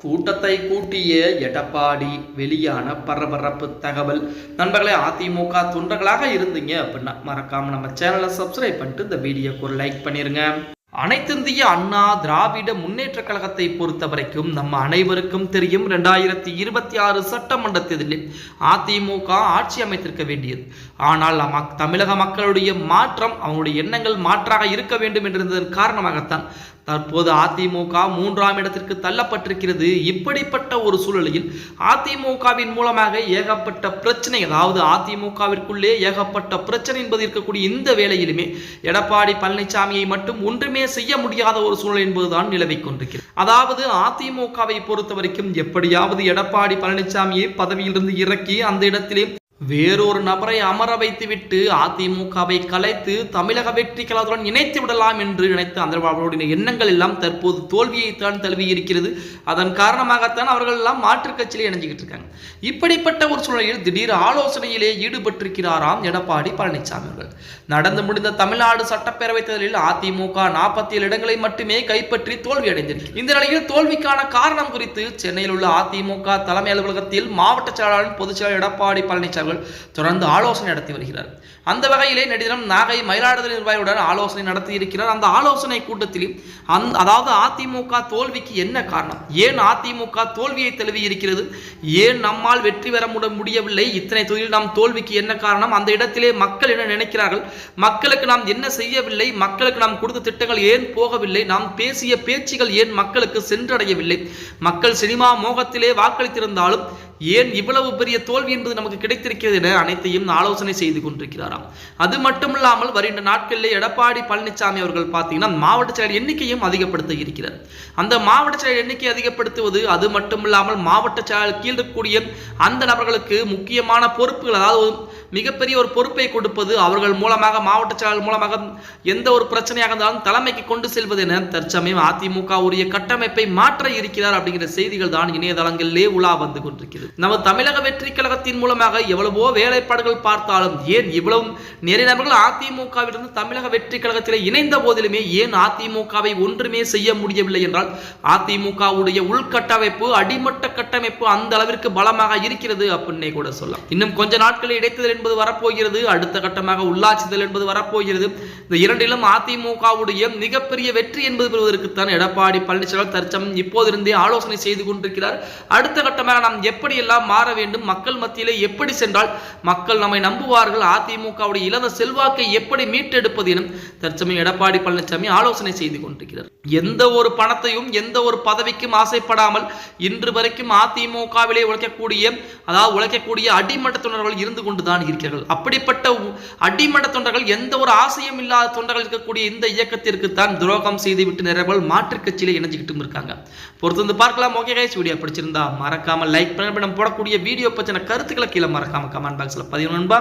கூட்டத்தை கூட்டிய எடப்பாடி வெளியான பரபரப்பு தகவல். நண்பர்களே, அதிமுக தொண்டர்களாக இருந்தீங்க அப்படின்னா மறக்காம நம்ம சேனலை சப்ஸ்கிரைப் பண்ணிட்டு இந்த வீடியோக்கு ஒரு லைக் பண்ணிருங்க. அனைத்திந்திய அண்ணா திராவிட முன்னேற்ற கழகத்தை பொறுத்த வரைக்கும் நம்ம அனைவருக்கும் தெரியும், 2026 சட்டமன்ற தேர்தலில் அதிமுக ஆட்சி அமைத்திருக்க வேண்டியது. ஆனால் தமிழக மக்களுடைய மாற்றம், அவங்களுடைய எண்ணங்கள் மாற்றாக இருக்க வேண்டும் என்றிருந்ததன் காரணமாகத்தான் தற்போது அதிமுக 3ஆம் இடத்திற்கு தள்ளப்பட்டிருக்கிறது. இப்படிப்பட்ட ஒரு சூழலில் அதிமுகவின் மூலமாக ஏகப்பட்ட பிரச்சனை, அதாவது அதிமுகவிற்குள்ளே ஏகப்பட்ட பிரச்சனை என்பது இருக்கக்கூடிய இந்த வேளையிலுமே எடப்பாடி பழனிசாமியை மட்டும் ஒன்றுமே செய்ய முடியாத ஒரு சூழல் என்பதுதான் நிலவிக் கொண்டிருக்கிறது. அதாவது அதிமுகவை பொறுத்த வரைக்கும் எப்படியாவது எடப்பாடி பழனிசாமியை பதவியிலிருந்து இறக்கி அந்த இடத்திலே வேறொரு நபரை அமர வைத்துவிட்டு அதிமுகவை கலைத்து தமிழக வெற்றி கழகத்துடன் இணைத்து விடலாம் என்று நினைத்து அவர்களுடைய எண்ணங்கள் எல்லாம் தற்போது தோல்வியைத்தான் தழுவி இருக்கிறது. அதன் காரணமாகத்தான் அவர்கள் எல்லாம் மாற்றுக் கட்சியிலே இணைஞ்சிக்கிட்டு இருக்காங்க. இப்படிப்பட்ட ஒரு சூழலில் திடீர் ஆலோசனையிலே ஈடுபட்டிருக்கிறாராம் எடப்பாடி பழனிசாமி அவர்கள். நடந்து முடிந்த தமிழ்நாடு சட்டப்பேரவை தேர்தலில் அதிமுக 47 இடங்களை மட்டுமே கைப்பற்றி தோல்வி அடைந்திருக்கிறது. இந்த நிலையில் தோல்விக்கான காரணம் குறித்து சென்னையில் உள்ள அதிமுக தலைமை அலுவலகத்தில் மாவட்ட செயலாளர் பொதுச் செயலாளர் எடப்பாடி பழனிசாமி தொடர்ந்து ஆலோசனை நடத்தி வருகிறார். அந்த வகையிலே நெடுதினம் நாகை மயிலாடுதுறை நிர்வாகியுடன் ஆலோசனை நடத்தி இருக்கிறார். அந்த ஆலோசனை கூட்டத்தில் அதாவது அதிமுக தோல்விக்கு என்ன காரணம், ஏன் அதிமுக தோல்வியை தழுவி இருக்கிறது, ஏன் நம்மால் வெற்றி பெற முடியவில்லை, இத்தனை தொழில் நாம் தோல்விக்கு என்ன காரணம், அந்த இடத்திலே மக்கள் என்ன நினைக்கிறார்கள், மக்களுக்கு நாம் என்ன செய்யவில்லை, மக்களுக்கு நாம் கொடுத்த திட்டங்கள் ஏன் போகவில்லை, நாம் பேசிய பேச்சுகள் ஏன் மக்களுக்கு சென்றடையவில்லை, மக்கள் சினிமா மோகத்திலே வாக்களித்திருந்தாலும் ஏன் இவ்வளவு பெரிய தோல்வி என்பது நமக்கு கிடைத்திருக்கிறது என அனைத்தையும் ஆலோசனை செய்து கொண்டிருக்கிறாராம். அது மட்டுமில்லாமல் வருகின்ற நாட்களில் எடப்பாடி பழனிசாமி அவர்கள் பார்த்தீங்கன்னா மாவட்ட செயலர் எண்ணிக்கையும் அதிகப்படுத்த இருக்கிறார். அந்த மாவட்ட செயலர் எண்ணிக்கை அதிகப்படுத்துவது, அது மட்டுமில்லாமல் மாவட்ட செயலர் கீழ் இருக்கக்கூடிய அந்த நபர்களுக்கு முக்கியமான பொறுப்புகள், அதாவது மிகப்பெரிய ஒரு பொறுப்பை கொடுப்பது, அவர்கள் மூலமாக மாவட்ட செயலர் மூலமாக எந்த ஒரு பிரச்சனையாக இருந்தாலும் தலைமைக்கு கொண்டு செல்வது என தற்சமயம் அதிமுக உரிய கட்டமைப்பை மாற்ற இருக்கிறார் அப்படிங்கிற செய்திகள் தான் இணையதளங்களிலே உலா வந்து கொண்டிருக்கிறது. நம்ம தமிழக வெற்றி கழகத்தின் மூலமாக எவ்வளவோ வேலைப்பாடுகள் பார்த்தாலும் ஏன் இவ்வளவு நிறைய நபர்கள் அதிமுகவிலிருந்து தமிழக வெற்றி கழகத்தில் இணைந்த போதிலுமே ஏன் அதிமுகவை ஒன்றுமே செய்ய முடியவில்லை என்றால் அதிமுகவுடைய உள்கட்டமைப்பு, அடிமட்ட கட்டமைப்பு அந்த அளவிற்கு பலமாக இருக்கிறது அப்படின்னே கூட சொல்லலாம். இன்னும் கொஞ்ச நாட்களில் இடைத்தேர்தல் என்பது வரப்போகிறது, அடுத்த கட்டமாக உள்ளாட்சி தேர்தல் என்பது வரப்போகிறது. இந்த இரண்டிலும் அதிமுகவுடைய மிகப்பெரிய வெற்றி என்பது பெறுவதற்குத்தான் எடப்பாடி பழனிசாமி தற்சமயம் இப்போதிருந்தே ஆலோசனை செய்து கொண்டிருக்கிறார். அடுத்த கட்டமாக நாம் எப்படி எல்லாம் மாற வேண்டும், மக்கள் மத்தியிலே எப்படி சென்றால் மக்கள் நம்மை நம்புவார்கள், அதிமுகவுடைய இழந்த செல்வாக்கை எப்படி மீட்டெடுப்பது எனும் தற்சமயம் எடப்பாடி பழனிசாமி ஆலோசனை செய்து கொண்டிருக்கிறார். எந்த ஒரு பணத்தையும் எந்த ஒரு பதவிக்கும் ஆசைப்படாமல் இன்று வரைக்கும் அதிமுகவிலே உழைக்கக்கூடிய அடிமட்ட தொண்டர்கள் இருந்து கொண்டுதான் இருக்கிறார்கள். அப்படிப்பட்ட அடிமட்ட தொண்டர்கள், எந்த ஒரு ஆசையும் இல்லாத தொண்டர்கள் இருக்கக்கூடிய இந்த இயக்கத்திற்கு தான் துரோகம் செய்துவிட்டு நிறைய மாற்றுக் கட்சியிலே இணைஞ்சிக்கிட்டும் இருக்காங்க. பொறுத்து பார்க்கலாம். ஓகே கைஸ், வீடியோ பிடிச்சிருந்தா மறக்காம லைக் பண்ணி போடக்கூடிய வீடியோ பற்றின கருத்துக்களை கீழே மறக்காம கமெண்ட் பாக்ஸ்ல பதிவு நண்பா.